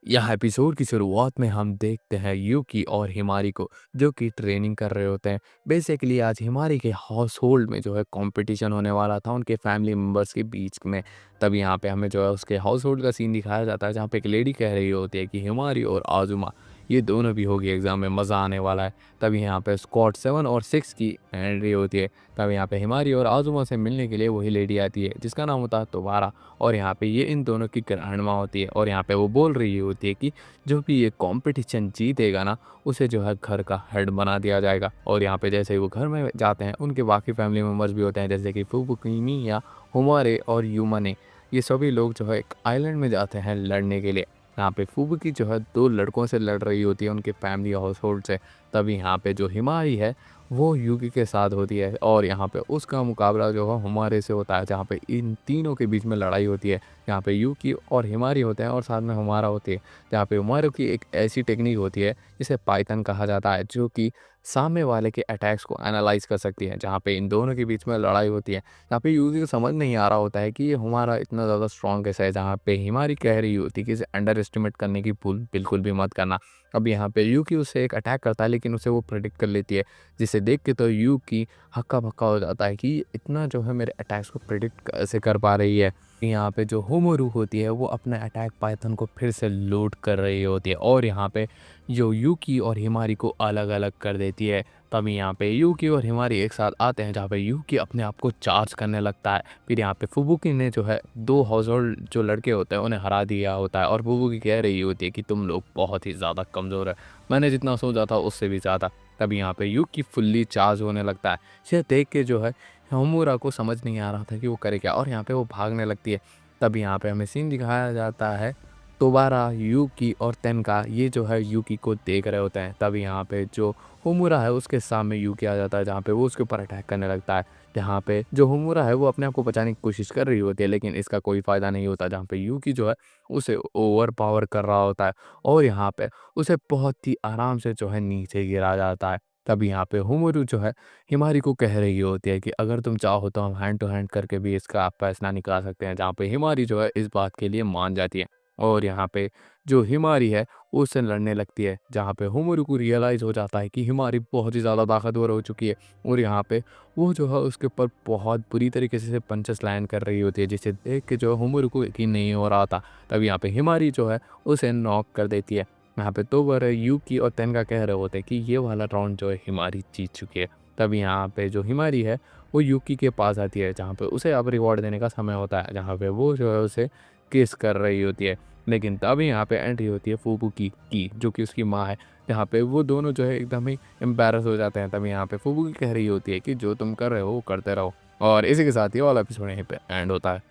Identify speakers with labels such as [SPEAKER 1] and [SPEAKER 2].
[SPEAKER 1] यह एपिसोड की शुरुआत में हम देखते हैं यूकी और हिमारी को जो कि ट्रेनिंग कर रहे होते हैं। बेसिकली आज हिमारी के हाउस होल्ड में जो है कंपटीशन होने वाला था उनके फैमिली मेम्बर्स के बीच में। तब यहाँ पे हमें जो है उसके हाउस होल्ड का सीन दिखाया जाता है जहाँ पे एक लेडी कह रही होती है कि हिमारी और आजुमा ये दोनों भी होगी एग्जाम में, मज़ा आने वाला है। तभी यहाँ पे स्क्वाड 7 और 6 की एंट्री होती है। तब यहाँ पे हिमारी और आजुमा से मिलने के लिए वही लेडी आती है जिसका नाम होता है दोबारा। और यहाँ पे ये इन दोनों की रहनुमा होती है और यहाँ पे वो बोल रही होती है कि जो भी ये कंपटीशन जीतेगा ना उसे जो है घर का हेड बना दिया जाएगा। और यहाँ पे जैसे ही वो घर में जाते हैं उनके बाकी फैमिली मेम्बर्स भी होते हैं जैसे कि फुबुकिमी या हुमारे और यूमाने। ये सभी लोग जो है एक आइलैंड में जाते हैं लड़ने के लिए। यहाँ पे फुबुकी जो है दो लड़कों से लड़ रही होती है उनके फैमिली हाउस होल्ड से। तभी यहाँ पे जो हिमारी है वो यूकी के साथ होती है और यहाँ पे उसका मुकाबला जो है हमारे से होता है जहाँ पे इन तीनों के बीच में लड़ाई होती है। यहाँ पे यूकी और हिमारी होते हैं और साथ में हमारा होती है। जहाँ पे हमारे की एक ऐसी टेक्निक होती है जिसे पाइथन कहा जाता है जो कि सामने वाले के अटैक्स को एनालाइज कर सकती है। जहाँ पे इन दोनों के बीच में लड़ाई होती है यहाँ पे यूकी को समझ नहीं आ रहा होता है कि ये हमारा इतना ज़्यादा स्ट्रॉन्ग कैसा है। जहाँ पे हिमारी कह रही होती है कि इसे अंडर एस्टिमेट करने की भूल बिल्कुल भी मत करना। अब यहाँ पे यूकी उससे एक अटैक करता है लेकिन उसे वो प्रेडिक्ट कर लेती है जिसे देख के तो यूकी हक्का बक्का हो जाता है कि इतना जो है मेरे अटैक्स को प्रेडिक्ट कैसे कर पा रही है। यहाँ पे जो होमोरू होती है वो अपना अटैक पाइथन को फिर से लोड कर रही होती है और यहाँ पे जो यूकी और हिमारी को अलग अलग कर देती है। तभी यहाँ पे यूकी और हिमारी एक साथ आते हैं जहाँ पे यूकी अपने आप को चार्ज करने लगता है। फिर यहाँ पे फुबुकी ने जो है दो हाउस होल्ड जो लड़के होते हैं उन्हें हरा दिया होता है और फुबुकी कह रही होती है कि तुम लोग बहुत ही ज़्यादा कमज़ोर है, मैंने जितना सोचा था उससे भी ज़्यादा। तभी यहाँ पे यूकी फुल्ली चार्ज होने लगता है। इसे देख के जो है होमुरा को समझ नहीं आ रहा था कि वो करे क्या और यहाँ पे वो भागने लगती है। तब यहाँ पे हमें सीन दिखाया जाता है तोबारा, यूकी और तेनका ये जो है यूकी को देख रहे होते हैं। तब यहाँ पे जो होमुरा है उसके सामने यूकी आ जाता है जहाँ पे वो उसके ऊपर अटैक करने लगता है। जहाँ पे जो होमुरा है वो अपने आप को बचाने की कोशिश कर रही होती है लेकिन इसका कोई फ़ायदा नहीं होता। जहाँ पे यूकी जो है उसे ओवर पावर कर रहा होता है और यहाँ पे उसे बहुत ही आराम से जो है नीचे गिरा जाता है। तब यहाँ पे होमुरू जो है हिमारी को कह रही होती है कि अगर तुम चाहो तो हम हैंड टू हैंड करके भी इसका फैसला निकाल सकते हैं। जहाँ पे हिमारी जो है इस बात के लिए मान जाती है और यहाँ पे जो हिमारी है उससे लड़ने लगती है। जहाँ पे होमुरू को रियलाइज़ हो जाता है कि हिमारी बहुत ही ज़्यादा ताकतवर हो चुकी है और यहाँ पे वो जो है उसके ऊपर बहुत बुरी तरीके से पंचेस लैंड कर रही होती है जिसे देख के जो है होमुरू को यकीन नहीं हो रहा था। तब यहाँ पे हिमारी जो है उसे नॉक कर देती है। यहाँ पे तो बार यूकी और तेनका कह रहे होते हैं कि ये वाला राउंड जो है हिमारी जीत चुकी है। तब यहाँ पे जो हिमारी है वो यूकी के पास आती है जहाँ पे उसे अब रिवॉर्ड देने का समय होता है। जहाँ पे वो जो है उसे किस कर रही होती है लेकिन तभी यहाँ पे एंट्री होती है फुबुकी की जो कि उसकी माँ है। जहाँ पे वो दोनों जो है एकदम ही एम्बैरस हो जाते हैं। तभी यहाँ पे फुबुकी कह रही होती है कि जो तुम कर रहे हो वो करते रहो। और इसी के साथ ये वाला एपिसोड यहीं पे एंड होता है।